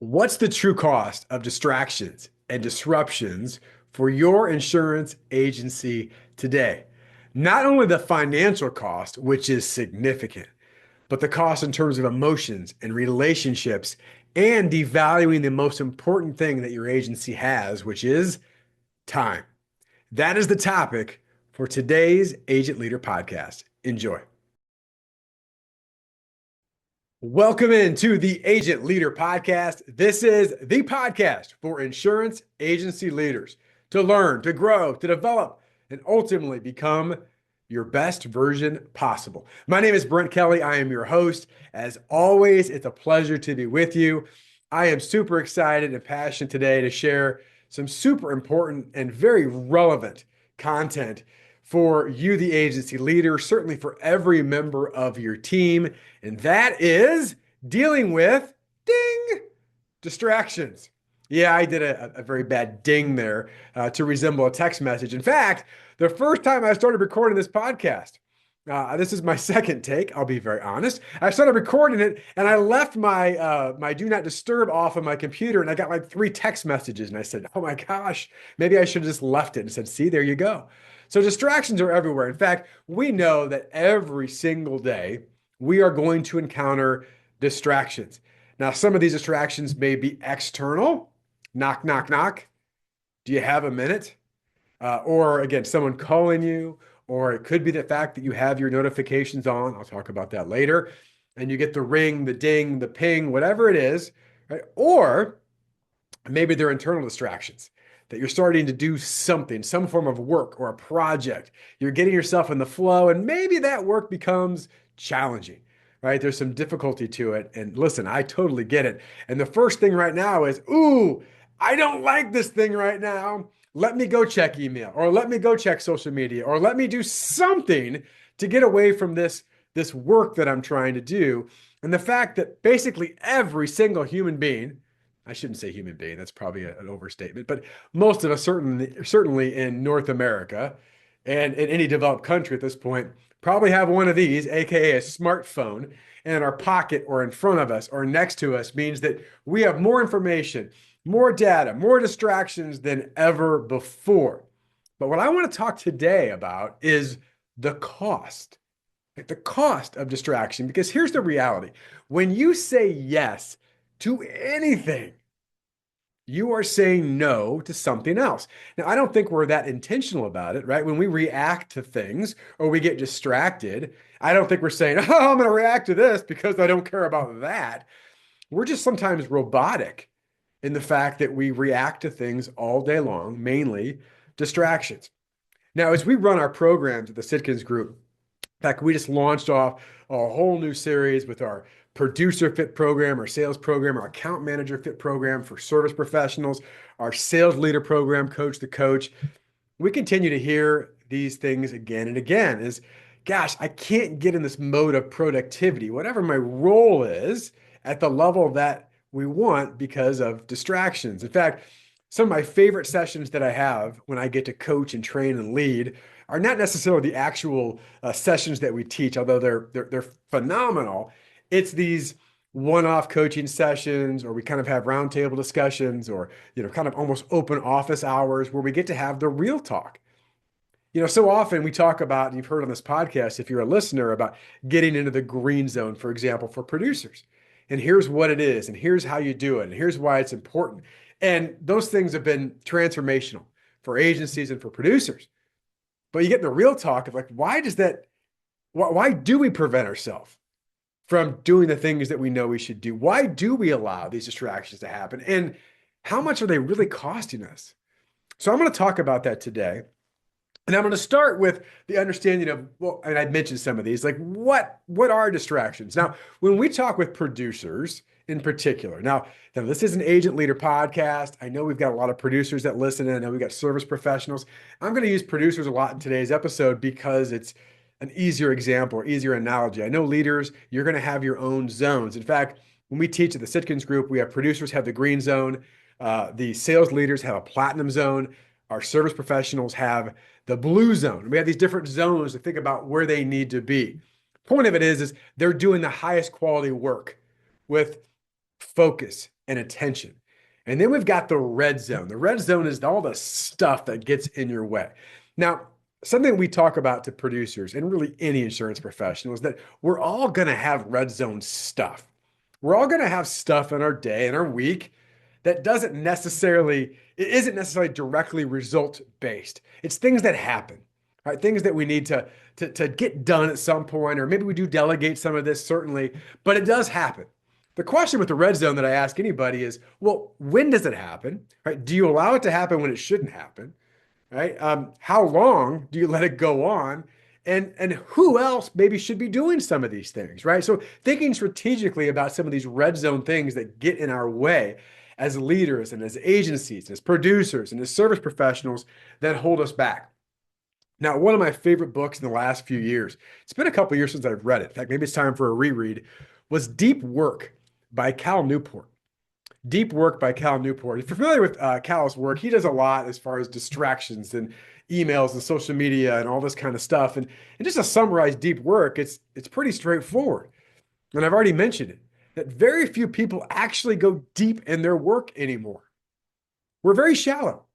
What's the true cost of distractions and disruptions for your insurance agency today? Not only the financial cost, which is significant, but the cost in terms of emotions and relationships and devaluing the most important thing that your agency has, which is time. That is the topic for today's Agent Leader podcast. Enjoy. Welcome into the Agent Leader Podcast. This is the podcast for insurance agency leaders to learn, to grow, to develop, and ultimately become your best version possible. My name is Brent Kelly. I am your host. As always, it's a pleasure to be with you. I am super excited and passionate today to share some super important and very relevant content for you, the agency leader, certainly for every member of your team. And that is dealing with ding distractions. Yeah, I did a very bad ding there to resemble a text message. In fact, the first time I started recording this podcast, this is my second take. I'll be very honest. I started recording it and I left my do not disturb off of my computer, and I got like 3 text messages. And I said, "Oh my gosh, maybe I should have just left it," and said, "See, there you go." So distractions are everywhere. In fact, we know that every single day we are going to encounter distractions. Now, some of these distractions may be external. Knock, knock, knock. Do you have a minute? Or again, someone calling you, or it could be the fact that you have your notifications on. I'll talk about that later. And you get the ring, the ding, the ping, whatever it is, right? Or maybe they're internal distractions that you're starting to do something, some form of work or a project. You're getting yourself in the flow, and maybe that work becomes challenging, right? There's some difficulty to it. And listen, I totally get it. And the first thing right now is, ooh, I don't like this thing right now. Let me go check email, or let me go check social media, or let me do something to get away from this work that I'm trying to do. And the fact that basically every single human being, I shouldn't say human being, that's probably an overstatement, but most of us certainly in North America and in any developed country at this point probably have one of these, aka a smartphone, in our pocket or in front of us or next to us, means that we have more information, more data, more distractions than ever before. But what I want to talk today about is the cost, like the cost of distraction, because here's the reality. When you say yes to anything, you are saying no to something else. Now, I don't think we're that intentional about it, right? When we react to things or we get distracted, I don't think we're saying, "Oh, I'm going to react to this because I don't care about that." We're just sometimes robotic in the fact that we react to things all day long, mainly distractions. Now, as we run our programs at the Sitkins Group, in fact, we just launched off a whole new series with our producer fit program, our sales program, our account manager fit program for service professionals, our sales leader program, coach the coach. We continue to hear these things again and again is, gosh, I can't get in this mode of productivity, whatever my role is, at the level that we want because of distractions. In fact, some of my favorite sessions that I have when I get to coach and train and lead are not necessarily the actual sessions that we teach, although they're phenomenal. It's these one-off coaching sessions, or we kind of have roundtable discussions, or kind of almost open office hours where we get to have the real talk. So often we talk about, and you've heard on this podcast, if you're a listener, about getting into the green zone, for example, for producers. And here's what it is, and here's how you do it, and here's why it's important. And those things have been transformational for agencies and for producers. But you get in the real talk of like, why do we prevent ourselves from doing the things that we know we should do? Why do we allow these distractions to happen? And how much are they really costing us? So I'm going to talk about that today. And I'm going to start with the understanding of, well, and I'd mentioned some of these, like what are distractions? Now, when we talk with producers in particular, now this is an agent leader podcast. I know we've got a lot of producers that listen, and I know we've got service professionals. I'm going to use producers a lot in today's episode because it's an easier example or easier analogy. I know leaders, you're going to have your own zones. In fact, when we teach at the Sitkins Group, we have producers have the green zone. The sales leaders have a platinum zone. Our service professionals have the blue zone. We have these different zones to think about where they need to be. Point of it is they're doing the highest quality work with focus, and attention. And then we've got the red zone. The red zone is all the stuff that gets in your way. Now, something we talk about to producers and really any insurance professional is that we're all going to have red zone stuff. We're all going to have stuff in our day and our week that it isn't necessarily directly result based. It's things that happen, right? Things that we need to get done at some point, or maybe we do delegate some of this, certainly, but it does happen. The question with the red zone that I ask anybody is, well, when does it happen, right? Do you allow it to happen when it shouldn't happen, right? How long do you let it go on? And who else maybe should be doing some of these things, right? So thinking strategically about some of these red zone things that get in our way as leaders and as agencies, as producers and as service professionals that hold us back. Now, one of my favorite books in the last few years, it's been a couple of years since I've read it. In fact, maybe it's time for a reread, was Deep Work by Cal Newport. Deep Work by Cal Newport. If you're familiar with Cal's work, he does a lot as far as distractions and emails and social media and all this kind of stuff. And just to summarize Deep Work, it's pretty straightforward. And I've already mentioned it, that very few people actually go deep in their work anymore. We're very shallow.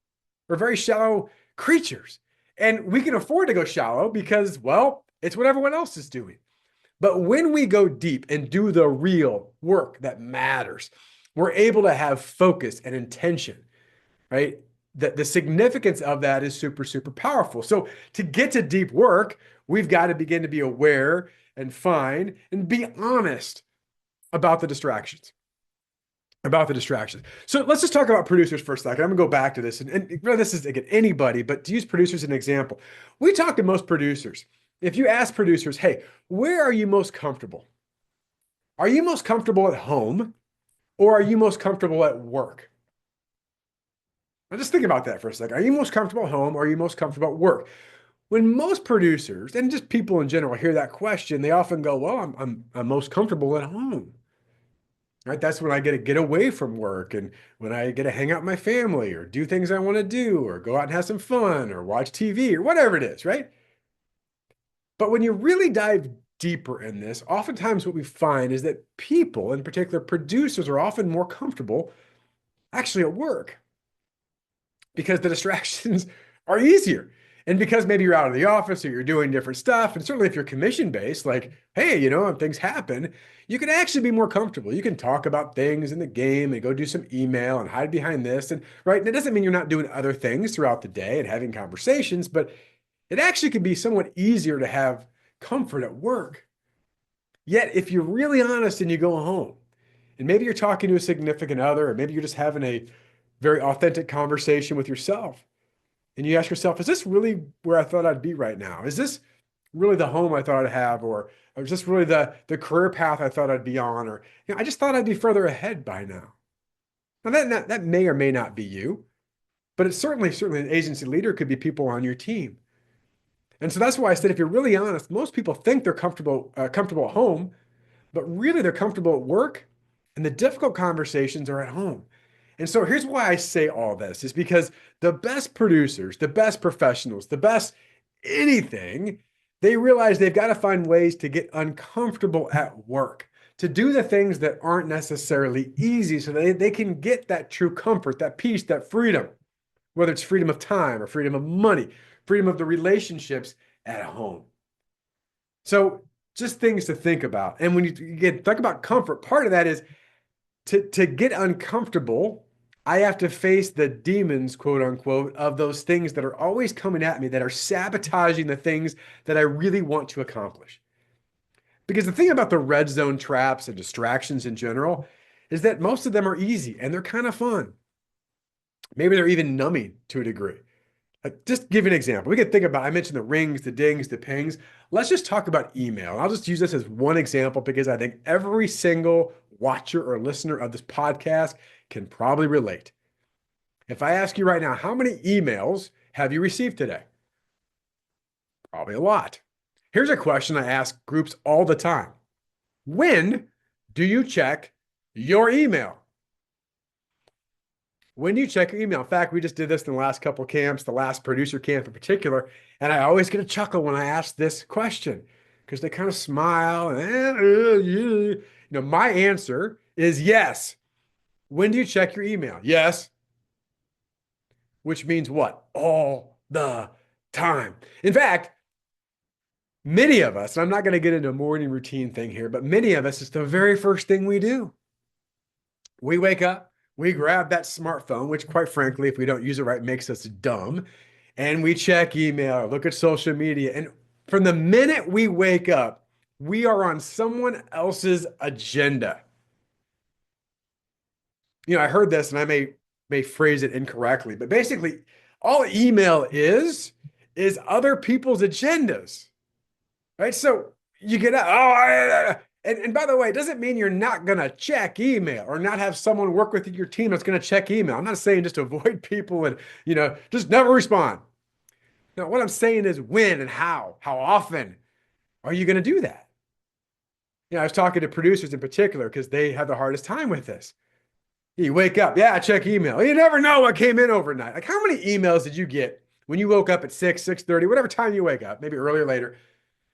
We're very shallow creatures. And we can afford to go shallow because, well, it's what everyone else is doing. But when we go deep and do the real work that matters, we're able to have focus and intention, right? The significance of that is super, super powerful. So to get to deep work, we've got to begin to be aware and find and be honest about the distractions. So let's just talk about producers for a second. I'm gonna go back to this, and really this is again anybody, but to use producers as an example, we talk to most producers. If you ask producers, hey, where are you most comfortable? Are you most comfortable at home, or are you most comfortable at work? Now just think about that for a second. Are you most comfortable at home, or are you most comfortable at work? When most producers and just people in general hear that question, they often go, well, I'm most comfortable at home. Right? That's when I get to get away from work and when I get to hang out with my family or do things I want to do or go out and have some fun or watch TV or whatever it is, right? But when you really dive deeper in this, oftentimes what we find is that people, in particular producers, are often more comfortable actually at work because the distractions are easier. And because maybe you're out of the office or you're doing different stuff, and certainly if you're commission-based, like, hey, when things happen, you can actually be more comfortable. You can talk about things in the game and go do some email and hide behind this. And right, and it doesn't mean you're not doing other things throughout the day and having conversations, but it actually can be somewhat easier to have comfort at work. Yet, if you're really honest and you go home, and maybe you're talking to a significant other, or maybe you're just having a very authentic conversation with yourself, and you ask yourself, is this really where I thought I'd be right now? Is this really the home I thought I'd have? Or is this really the career path I thought I'd be on? Or I just thought I'd be further ahead by now. Now that may or may not be you, but it's certainly an agency leader could be people on your team. And so that's why I said, if you're really honest, most people think they're comfortable at home, but really they're comfortable at work, and the difficult conversations are at home. And so here's why I say all this is because the best producers, the best professionals, the best anything, they realize they've got to find ways to get uncomfortable at work, to do the things that aren't necessarily easy so they can get that true comfort, that peace, that freedom, whether it's freedom of time or freedom of money, freedom of the relationships at home. So just things to think about. And when you think about comfort, part of that is to get uncomfortable, I have to face the demons, quote unquote, of those things that are always coming at me that are sabotaging the things that I really want to accomplish. Because the thing about the red zone traps and distractions in general is that most of them are easy and they're kind of fun. Maybe they're even numbing to a degree. Just give an example. We could think about, I mentioned the rings, the dings, the pings. Let's just talk about email. I'll just use this as one example because I think every single watcher or listener of this podcast can probably relate. If I ask you right now, how many emails have you received today? Probably a lot. Here's a question I ask groups all the time. When do you check your email? When do you check your email? In fact, we just did this in the last couple of camps, the last producer camp in particular, and I always get a chuckle when I ask this question because they kind of smile. And, my answer is yes. When do you check your email? Yes. Which means what? All the time. In fact, many of us, and I'm not going to get into a morning routine thing here, but many of us, it's the very first thing we do. We wake up, we grab that smartphone, which quite frankly, if we don't use it right, makes us dumb. And we check email, look at social media. And from the minute we wake up, we are on someone else's agenda. I heard this and I may phrase it incorrectly, but basically, all email is other people's agendas, right? So you get out, and by the way, it doesn't mean you're not going to check email or not have someone work with your team that's going to check email. I'm not saying just avoid people and, just never respond. No, what I'm saying is when and how often are you going to do that? I was talking to producers in particular because they have the hardest time with this. You wake up, yeah, check email. You never know what came in overnight. Like, how many emails did you get when you woke up at 6:30, whatever time you wake up, maybe earlier or later,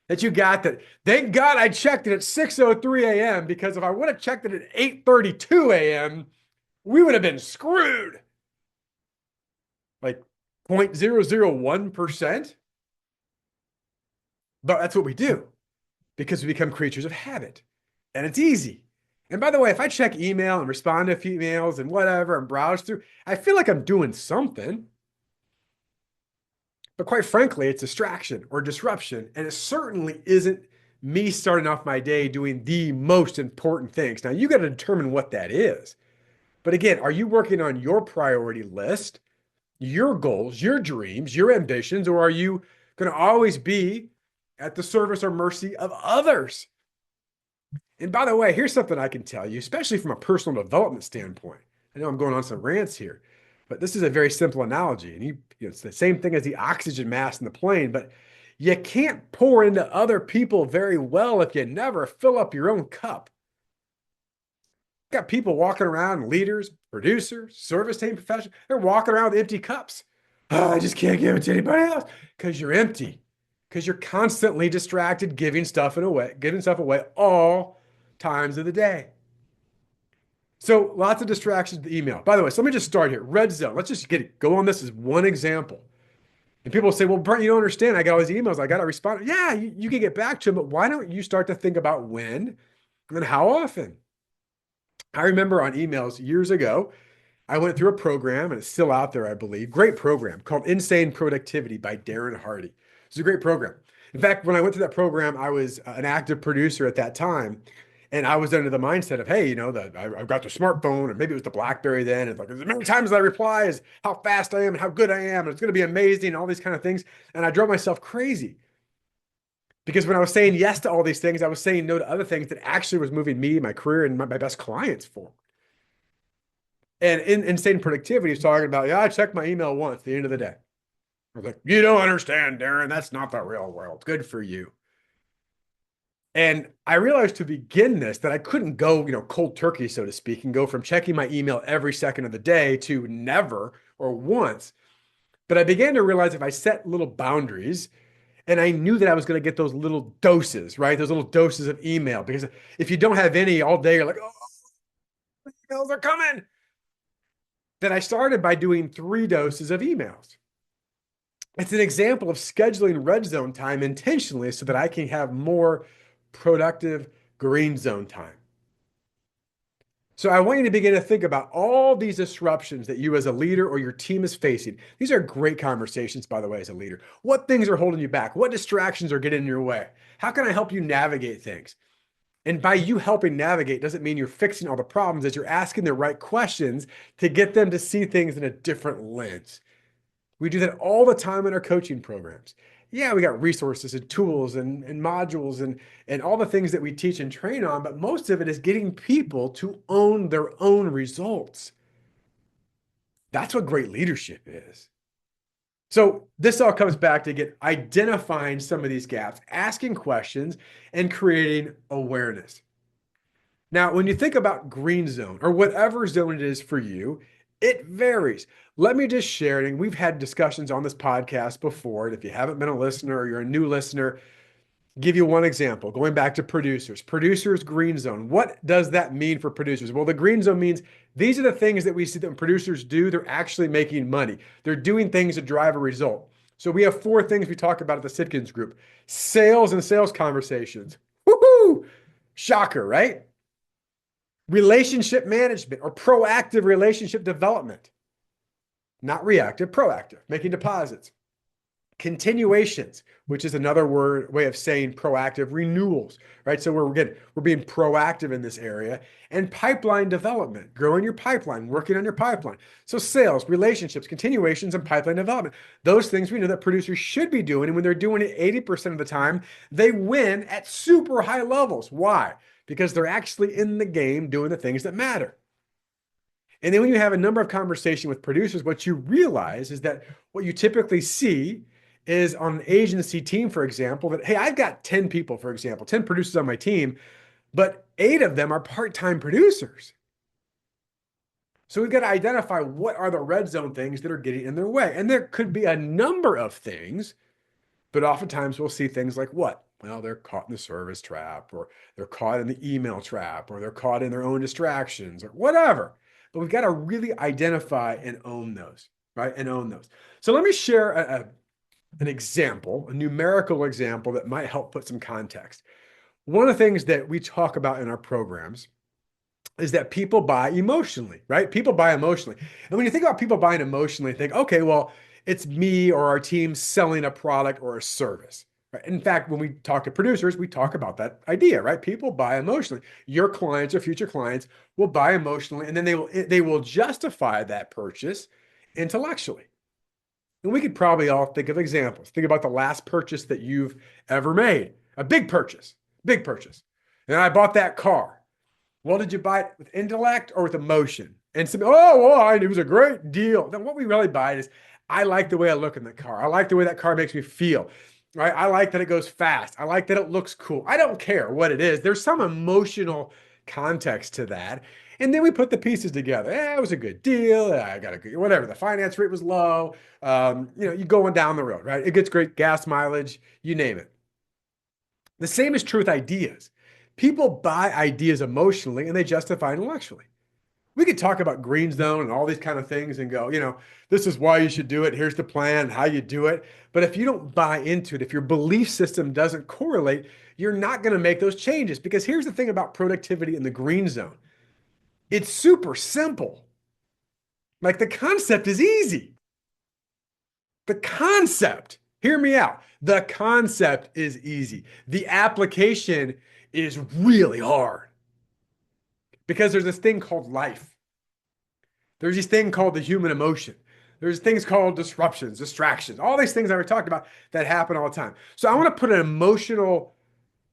that you got that? Thank God I checked it at 6:03 a.m. because if I would have checked it at 8:32 a.m., we would have been screwed. Like 0.001%. But that's what we do because we become creatures of habit. And it's easy. And by the way, if I check email and respond to a few emails and whatever and browse through, I feel like I'm doing something. But quite frankly, it's distraction or disruption. And it certainly isn't me starting off my day doing the most important things. Now, you got to determine what that is. But again, are you working on your priority list, your goals, your dreams, your ambitions, or are you going to always be at the service or mercy of others? And by the way, here's something I can tell you, especially from a personal development standpoint. I know I'm going on some rants here, but this is a very simple analogy. And it's the same thing as the oxygen mask in the plane, but you can't pour into other people very well if you never fill up your own cup. Got people walking around, leaders, producers, service team professionals, they're walking around with empty cups. Oh, I just can't give it to anybody else because you're empty, because you're constantly distracted, giving stuff away all times of the day. So lots of distractions with email. By the way, so let me just start here. Red zone. Let's just go on this as one example. And people say, well, Brent, you don't understand. I got all these emails. I got to respond. Yeah, you can get back to them, but why don't you start to think about when and how often? I remember on emails years ago, I went through a program, and it's still out there, I believe. Great program called Insane Productivity by Darren Hardy. It's a great program. In fact, when I went through that program, I was an active producer at that time. And I was under the mindset of, hey, I've got the smartphone, or maybe it was the BlackBerry then. It's like, as many times as I reply is how fast I am and how good I am. And it's going to be amazing, all these kind of things. And I drove myself crazy. Because when I was saying yes to all these things, I was saying no to other things that actually was moving me, my career, and my best clients forward. And in Insane Productivity, he's talking about, yeah, I checked my email once at the end of the day. I was like, you don't understand, Darren. That's not the real world. Good for you. And I realized to begin this that I couldn't go, cold turkey, so to speak, and go from checking my email every second of the day to never or once. But I began to realize if I set little boundaries, and I knew that I was going to get those little doses, right? Those little doses of email. Because if you don't have any all day, you're like, oh, emails are coming. Then I started by doing 3 doses of emails. It's an example of scheduling red zone time intentionally so that I can have more productive green zone time. So I want you to begin to think about all these disruptions that you as a leader or your team is facing. These are great conversations, by the way, as a leader. What things are holding you back? What distractions are getting in your way? How can I help you navigate things? And by you helping navigate doesn't mean you're fixing all the problems, as you're asking the right questions to get them to see things in a different lens. We do that all the time in our coaching programs. Yeah, we got resources and tools and modules and all the things that we teach and train on, but most of it is getting people to own their own results. That's what great leadership is. So this all comes back to identifying some of these gaps, asking questions, and creating awareness. Now, when you think about green zone or whatever zone it is for you, it varies. Let me just share, and we've had discussions on this podcast before, and if you haven't been a listener or you're a new listener, Give you one example, going back to producers. Producers green zone. What does that mean for producers? Well, the green zone means these are the things that we see that producers do. They're actually making money. They're doing things to drive a result. So we have four things we talk about at the Sitkins group. Sales and sales conversations. Woohoo! Shocker, right? Relationship management or proactive relationship development. Not reactive, proactive, making deposits. Continuations, which is another way of saying proactive renewals, right? So we're being proactive in this area. And pipeline development, growing your pipeline, working on your pipeline. So sales, relationships, continuations, and pipeline development. Those things we know that producers should be doing. And when they're doing it 80% of the time, they win at super high levels. Why? Because they're actually in the game doing the things that matter. And then when you have a number of conversations with producers, what you realize is that what you typically see is on an agency team, for example, that, hey, I've got 10 people, for example, 10 producers on my team, but 8 of them are part-time producers. So we've got to identify what are the red zone things that are getting in their way. And there could be a number of things, but oftentimes we'll see things like what? Well, they're caught in the service trap, or they're caught in the email trap, or they're caught in their own distractions, or whatever. But we've got to really identify and own those, right? And own those. So let me share an example, a numerical example that might help put some context. One of the things that we talk about in our programs is that people buy emotionally, right? People buy emotionally. And when you think about people buying emotionally, think, okay, well, it's me or our team selling a product or a service. Right? In fact, when we talk to producers, we talk about that idea, right? People buy emotionally. Your clients or future clients will buy emotionally, and then they will justify that purchase intellectually. And we could probably all think of examples. Think about the last purchase that you've ever made, a big purchase, big purchase. And I bought that car. Well, did you buy it with intellect or with emotion? And some, oh, well, it was a great deal. Then what we really buy is, I like the way I look in the car. I like the way that car makes me feel. Right? I like that it goes fast. I like that it looks cool. I don't care what it is. There's some emotional context to that. And then we put the pieces together. It was a good deal. I got a good, whatever. The finance rate was low. You going down the road, right? It gets great gas mileage, you name it. The same is true with ideas. People buy ideas emotionally and they justify intellectually. We could talk about green zone and all these kind of things and go, this is why you should do it. Here's the plan, how you do it. But if you don't buy into it, if your belief system doesn't correlate, you're not going to make those changes. Because here's the thing about productivity in the green zone. It's super simple. Like the concept is easy. The concept, hear me out. The concept is easy. The application is really hard because there's this thing called life. There's this thing called the human emotion. There's things called disruptions, distractions, all these things I already talked about that happen all the time. So I want to put an emotional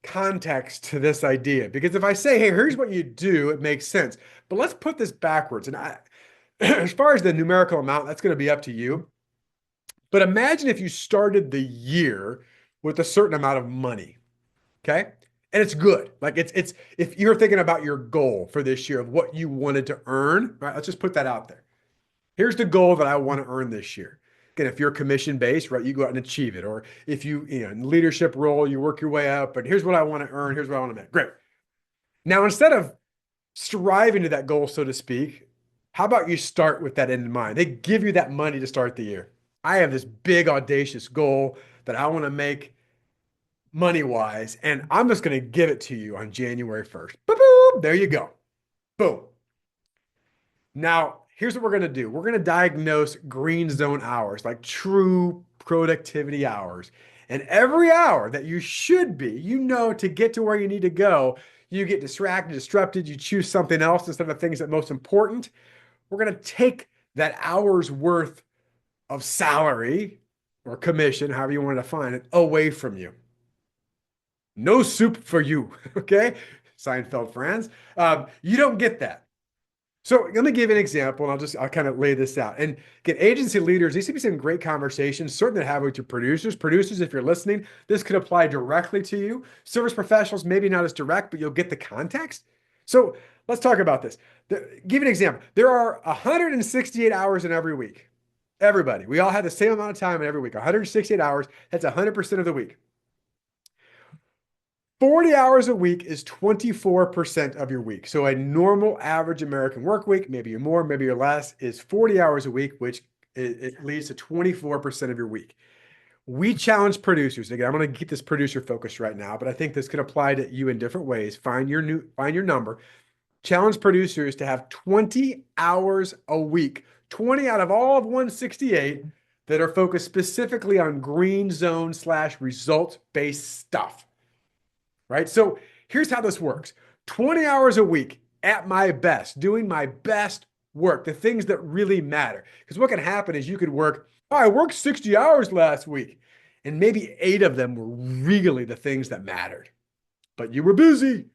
context to this idea, because if I say, hey, here's what you do, it makes sense. But let's put this backwards. And as far as the numerical amount, that's going to be up to you. But imagine if you started the year with a certain amount of money, okay? And it's good. Like it's if you're thinking about your goal for this year of what you wanted to earn, right? Let's just put that out there. Here's the goal that I want to earn this year. Again, if you're commission based, right, you go out and achieve it. Or if in leadership role, you work your way up, but here's what I want to earn. Here's what I want to make. Great. Now, instead of striving to that goal, so to speak, how about you start with that in mind? They give you that money to start the year. I have this big audacious goal that I want to make money wise, and I'm just going to give it to you on January 1st. Boop, boop, there you go. Boom. Now, here's what we're going to do. We're going to diagnose green zone hours, like true productivity hours. And every hour that you should be, to get to where you need to go, you get distracted, disrupted, you choose something else instead of the things that are most important. We're going to take that hour's worth of salary or commission, however you want to define it, away from you. No soup for you, okay? Seinfeld friends. You don't get that. So let me give you an example, and I'll kind of lay this out. And again, agency leaders, these could be some great conversations, certainly have with your producers. Producers, if you're listening, this could apply directly to you. Service professionals, maybe not as direct, but you'll get the context. So let's talk about this. Give you an example. There are 168 hours in every week. Everybody. We all have the same amount of time in every week. 168 hours. That's 100% of the week. 40 hours a week is 24% of your week. So a normal average American work week, maybe you're more, maybe you're less, is 40 hours a week, which it leads to 24% of your week. We challenge producers. Again, I'm going to keep this producer focused right now, but I think this could apply to you in different ways. Find your number. Challenge producers to have 20 hours a week, 20 out of all of 168 that are focused specifically on green zone / results-based stuff. Right? So here's how this works. 20 hours a week at my best, doing my best work, the things that really matter. Because what can happen is you could work, oh, I worked 60 hours last week, and maybe 8 of them were really the things that mattered, but you were busy.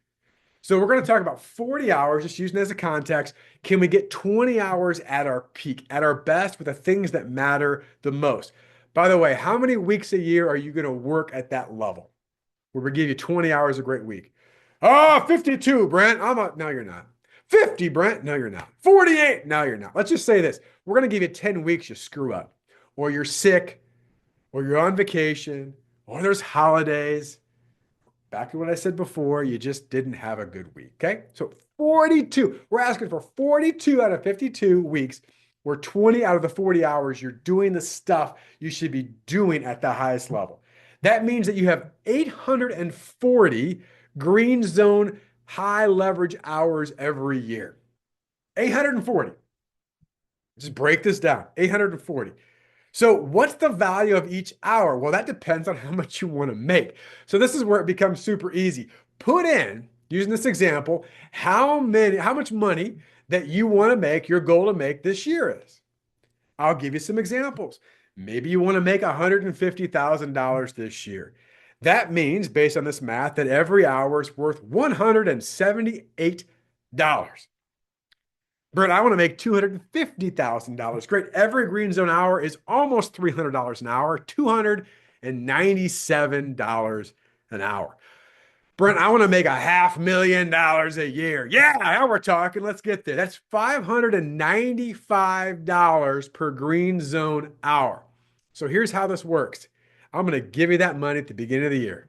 So we're going to talk about 40 hours, just using it as a context. Can we get 20 hours at our peak, at our best, with the things that matter the most? By the way, how many weeks a year are you going to work at that level? Where we give you 20 hours a great week. Oh, 52, Brent. No, you're not. 50, Brent. No, you're not. 48. No, you're not. Let's just say this. We're going to give you 10 weeks you screw up, or you're sick, or you're on vacation, or there's holidays. Back to what I said before, you just didn't have a good week. Okay. So 42. We're asking for 42 out of 52 weeks, where 20 out of the 40 hours you're doing the stuff you should be doing at the highest level. That means that you have 840 green zone high leverage hours every year. 840. Just break this down. 840. So what's the value of each hour? Well, that depends on how much you want to make. So this is where it becomes super easy. Put in, using this example, how much money that you want to make, your goal to make this year is. I'll give you some examples. Maybe you want to make $150,000 this year. That means, based on this math, that every hour is worth $178. Brent, I want to make $250,000. Great. Every green zone hour is almost $300 an hour, $297 an hour. Brent, I want to make $500,000 a year. Yeah, now we're talking. Let's get there. That's $595 per green zone hour. So here's how this works. I'm going to give you that money at the beginning of the year.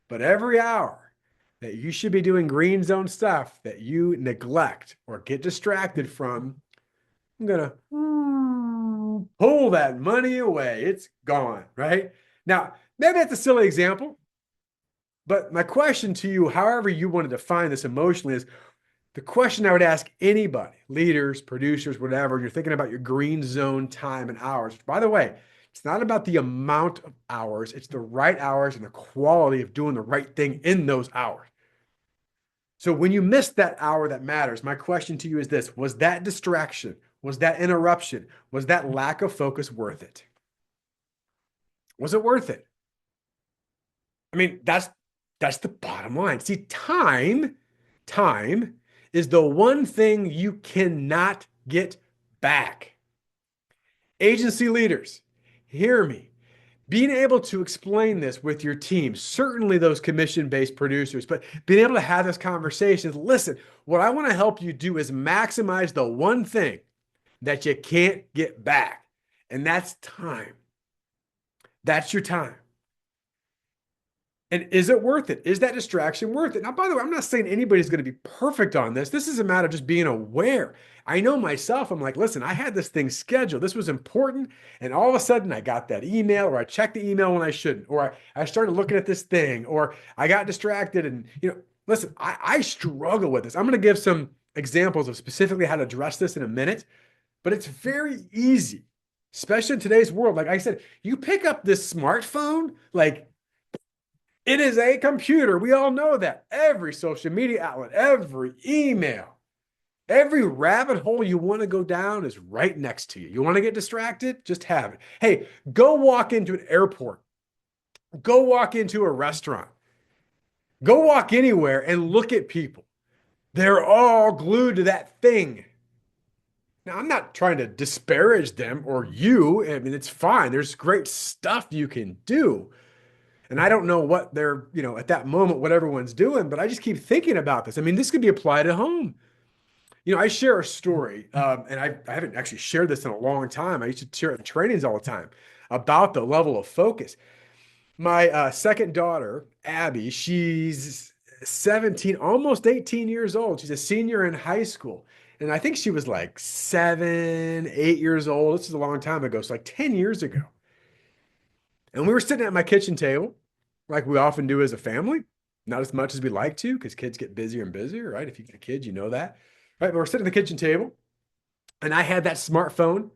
But every hour that you should be doing green zone stuff that you neglect or get distracted from, I'm going to pull that money away. It's gone, right? Now, maybe that's a silly example. But my question to you, however you want to define this emotionally, is the question I would ask anybody, leaders, producers, whatever, you're thinking about your green zone time and hours. By the way, it's not about the amount of hours, it's the right hours and the quality of doing the right thing in those hours. So when you miss that hour that matters, my question to you is this: was that distraction, was that interruption, was that lack of focus worth it? Was it worth it? I mean, that's the bottom line. See, time is the one thing you cannot get back. Agency leaders, hear me. Being able to explain this with your team, certainly those commission-based producers, but being able to have this conversation, listen, what I want to help you do is maximize the one thing that you can't get back, and that's time. That's your time. And is it worth it? Is that distraction worth it? Now, by the way, I'm not saying anybody's going to be perfect on this. This is a matter of just being aware. I know myself, I'm like, listen, I had this thing scheduled. This was important. And all of a sudden I got that email, or I checked the email when I shouldn't, or I started looking at this thing, or I got distracted. And, listen, I struggle with this. I'm going to give some examples of specifically how to address this in a minute, but it's very easy, especially in today's world. Like I said, you pick up this smartphone, like, it is a computer. We all know that. Every social media outlet, every email, every rabbit hole you want to go down is right next to you. You want to get distracted? Just have it. Hey, go walk into an airport. Go walk into a restaurant. Go walk anywhere and look at people. They're all glued to that thing. Now, I'm not trying to disparage them or you. I mean, it's fine. There's great stuff you can do. And I don't know what they're, at that moment, what everyone's doing, but I just keep thinking about this. I mean, this could be applied at home. I share a story, and I haven't actually shared this in a long time. I used to share it in trainings all the time about the level of focus. My second daughter, Abby, she's 17, almost 18 years old. She's a senior in high school. And I think she was like 7, 8 years old. This is a long time ago. It's like 10 years ago. And we were sitting at my kitchen table, like we often do as a family. Not as much as we like to, because kids get busier and busier, right? If you get kids, you know that. Right. But we're sitting at the kitchen table, and I had that smartphone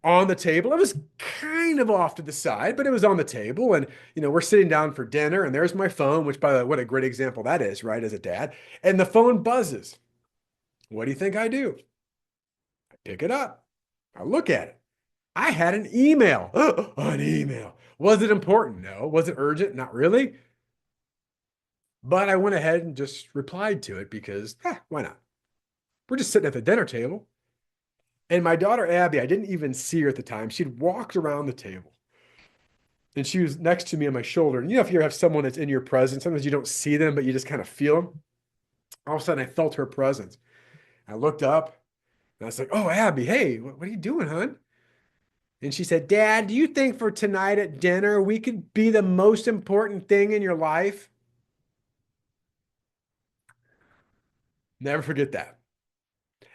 on the table. It was kind of off to the side, but it was on the table. And, we're sitting down for dinner, and there's my phone, which, by the way, what a great example that is, right? As a dad. And the phone buzzes. What do you think I do? I pick it up. I look at it. I had an email. An email. Was it important? No. Was it urgent? Not really. But I went ahead and just replied to it because, why not? We're just sitting at the dinner table. And my daughter, Abby, I didn't even see her at the time. She'd walked around the table and she was next to me on my shoulder. And if you have someone that's in your presence, sometimes you don't see them, but you just kind of feel them. All of a sudden, I felt her presence. I looked up and I was like, oh, Abby, hey, what are you doing, hon? And she said, Dad, do you think for tonight at dinner, we could be the most important thing in your life? Never forget that.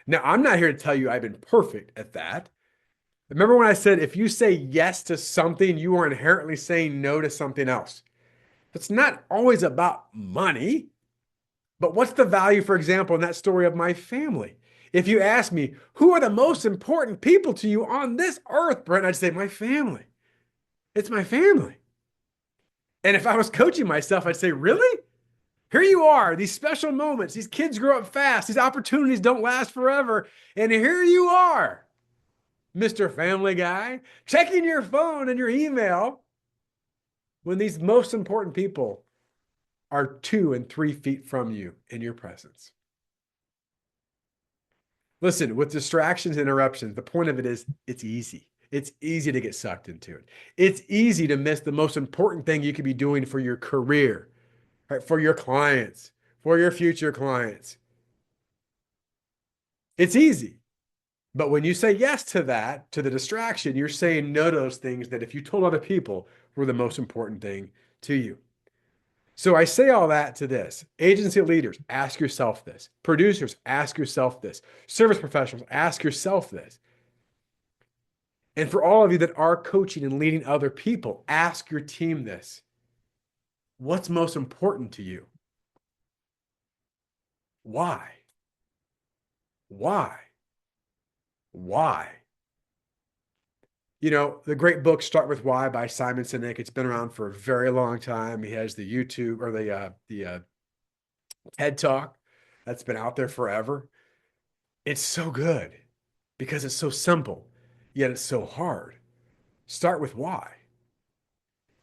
Now, I'm not here to tell you I've been perfect at that. Remember when I said if you say yes to something, you are inherently saying no to something else. It's not always about money, but what's the value, for example, in that story of my family? If you ask me, who are the most important people to you on this earth, Brent, I'd say my family. It's my family. And if I was coaching myself, I'd say, really? Here you are, these special moments, these kids grow up fast, these opportunities don't last forever. And here you are, Mr. Family Guy, checking your phone and your email when these most important people are 2 and 3 feet from you in your presence. Listen, with distractions and interruptions, the point of it is it's easy. It's easy to get sucked into it. It's easy to miss the most important thing you could be doing for your career, right? For your clients, for your future clients. It's easy. But when you say yes to that, to the distraction, you're saying no to those things that if you told other people were the most important thing to you. So I say all that to this. Agency leaders, ask yourself this. Producers, ask yourself this. Service professionals, ask yourself this. And for all of you that are coaching and leading other people, ask your team this. What's most important to you? Why? Why? Why? The great book Start With Why by Simon Sinek. It's been around for a very long time. He has the YouTube or the TED Talk that's been out there forever. It's so good because it's so simple, yet it's so hard. Start with why.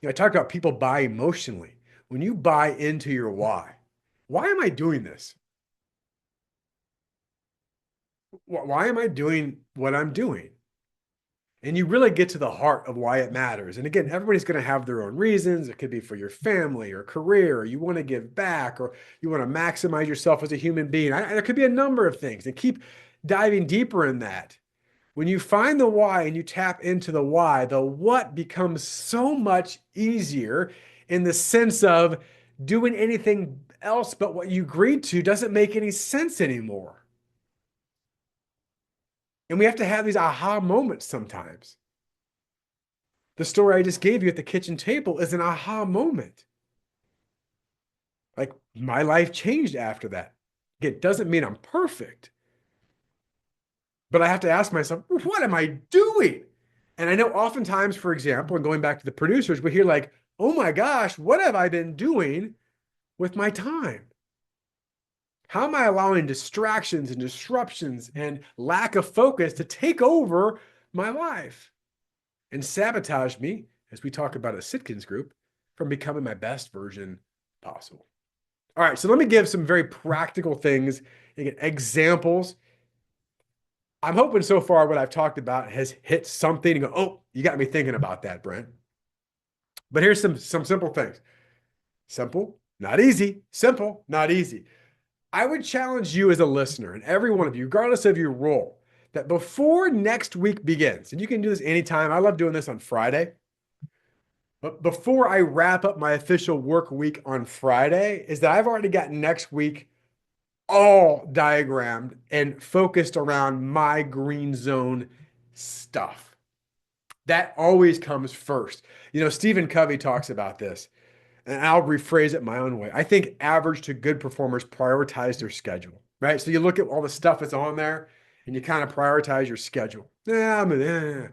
I talked about people buy emotionally. When you buy into your why am I doing this? Why am I doing what I'm doing? And you really get to the heart of why it matters. And again, everybody's going to have their own reasons. It could be for your family or career, or you want to give back, or you want to maximize yourself as a human being. There could be a number of things, and keep diving deeper in that. When you find the why and you tap into the why, the what becomes so much easier in the sense of doing anything else but what you agreed to doesn't make any sense anymore. And we have to have these aha moments sometimes. The story I just gave you at the kitchen table is an aha moment. Like, my life changed after that. It doesn't mean I'm perfect, but I have to ask myself, what am I doing? And I know oftentimes, for example, and going back to the producers, we hear like, oh my gosh, what have I been doing with my time? How am I allowing distractions and disruptions and lack of focus to take over my life and sabotage me, as we talk about at Sitkins Group, from becoming my best version possible? All right, so let me give some very practical things, again, examples. I'm hoping so far what I've talked about has hit something and go, oh, you got me thinking about that, Brent. But here's some simple things. Simple, not easy. Simple, not easy. I would challenge you as a listener, and every one of you, regardless of your role, that before next week begins, and you can do this anytime. I love doing this on Friday. But before I wrap up my official work week on Friday, is that I've already got next week all diagrammed and focused around my green zone stuff. That always comes first. Stephen Covey talks about this, and I'll rephrase it my own way. I think average to good performers prioritize their schedule, right? So you look at all the stuff that's on there and you kind of prioritize your schedule. The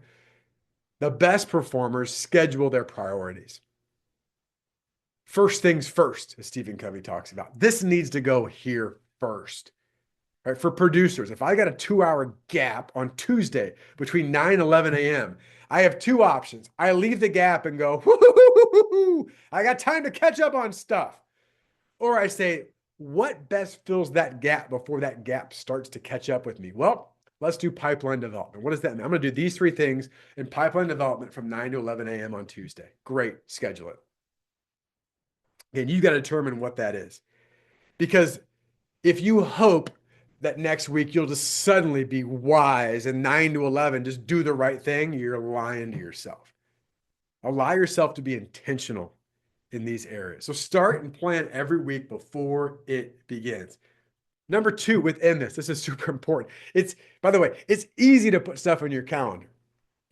best performers schedule their priorities. First things first, as Stephen Covey talks about. This needs to go here first. Right? For producers, if I got a 2-hour gap on Tuesday between 9 and 11 a.m., I have two options. I leave the gap and go, I got time to catch up on stuff. Or I say, what best fills that gap before that gap starts to catch up with me? Well, let's do pipeline development. What does that mean? I'm going to do these three things in pipeline development from 9 to 11 a.m. on Tuesday. Great, schedule it. And you got to determine what that is. Because if you hope that next week you'll just suddenly be wise and 9 to 11, just do the right thing, you're lying to yourself. Allow yourself to be intentional in these areas. So start and plan every week before it begins. Number two, within this is super important. By the way, it's easy to put stuff on your calendar.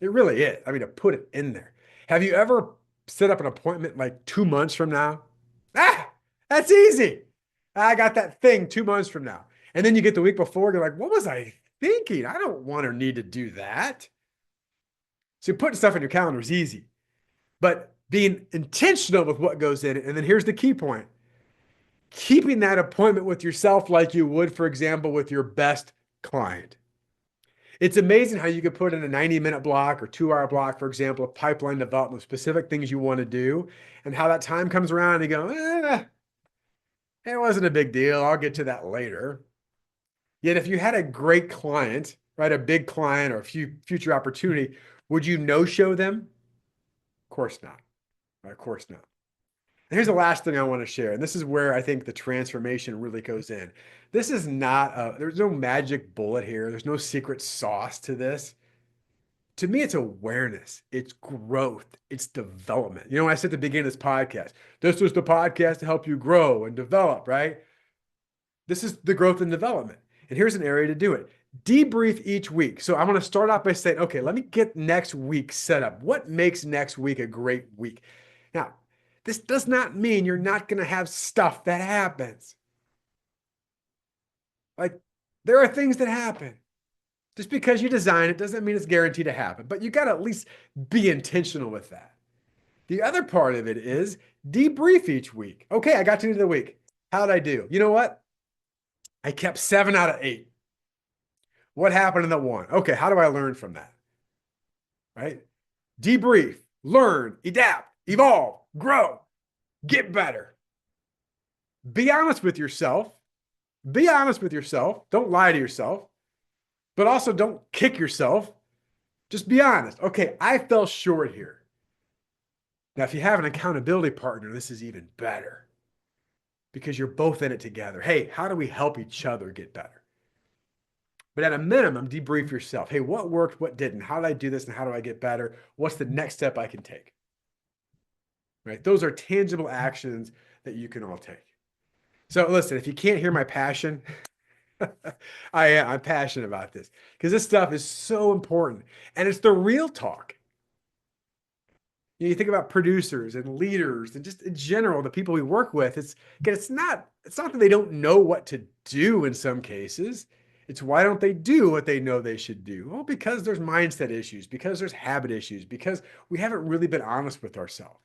It really is. I mean, to put it in there. Have you ever set up an appointment like 2 months from now? That's easy. I got that thing 2 months from now. And then you get the week before, you're like, what was I thinking? I don't want or need to do that. So putting stuff in your calendar is easy, but being intentional with what goes in it. And then here's the key point. Keeping that appointment with yourself like you would, for example, with your best client. It's amazing how you could put in a 90-minute block or 2-hour block, for example, of pipeline development, specific things you want to do, and how that time comes around and you go, it wasn't a big deal. I'll get to that later. Yet if you had a great client, right, a big client or a future opportunity, would you no-show them? Of course not. Of course not. And here's the last thing I want to share, and this is where I think the transformation really goes in. This is not there's no magic bullet here. There's no secret sauce to this. To me, it's awareness, it's growth, it's development. When I said at the beginning of this podcast, this was the podcast to help you grow and develop, right? This is the growth and development. And here's an area to do it. Debrief each week. So I'm going to start off by saying, okay, let me get next week set up. What makes next week a great week? Now, this does not mean you're not going to have stuff that happens. Like, there are things that happen. Just because you design it doesn't mean it's guaranteed to happen, but you got to at least be intentional with that. The other part of it is debrief each week. Okay, I got to the end of the week. How'd I do? You know what? I kept 7 out of 8. What happened in the one? Okay, how do I learn from that? Right? Debrief, learn, adapt, evolve, grow, get better. Be honest with yourself. Be honest with yourself. Don't lie to yourself, but also don't kick yourself. Just be honest. Okay, I fell short here. Now, if you have an accountability partner, this is even better because you're both in it together. Hey, how do we help each other get better? But at a minimum, debrief yourself. Hey, what worked? What didn't? How did I do this? And how do I get better? What's the next step I can take? Right? Those are tangible actions that you can all take. So listen, if you can't hear my passion, I'm passionate about this because this stuff is so important and it's the real talk. You think about producers and leaders and just in general, the people we work with, it's not that they don't know what to do in some cases. It's why don't they do what they know they should do? Well, because there's mindset issues, because there's habit issues, because we haven't really been honest with ourselves.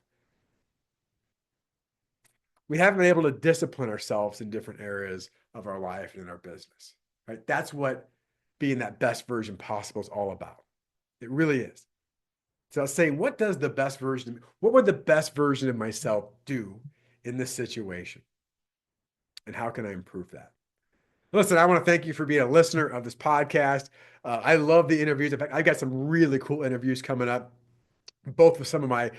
We haven't been able to discipline ourselves in different areas of our life and in our business, right? That's what being that best version possible is all about. It really is. So I was saying, what would the best version of myself do in this situation? And how can I improve that? Listen, I want to thank you for being a listener of this podcast. I love the interviews. In fact, I've got some really cool interviews coming up, both with some of my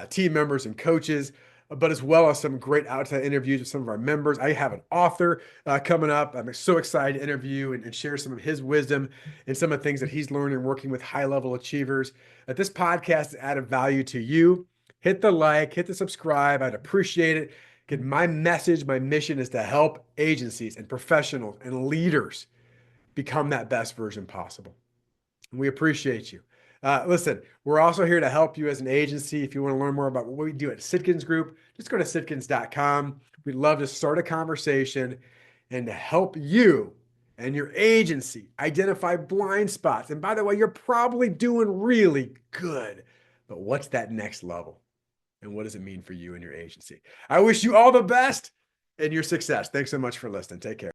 team members and coaches, but as well as some great outside interviews with some of our members. I have an author coming up. I'm so excited to interview and share some of his wisdom and some of the things that he's learned in working with high-level achievers. If this podcast has added value to you, hit the like, hit the subscribe. I'd appreciate it. Because my message, my mission is to help agencies and professionals and leaders become that best version possible. And we appreciate you. Listen, we're also here to help you as an agency. If you want to learn more about what we do at Sitkins Group, just go to sitkins.com. We'd love to start a conversation and to help you and your agency identify blind spots. And by the way, you're probably doing really good, but what's that next level? And what does it mean for you and your agency? I wish you all the best in your success. Thanks so much for listening. Take care.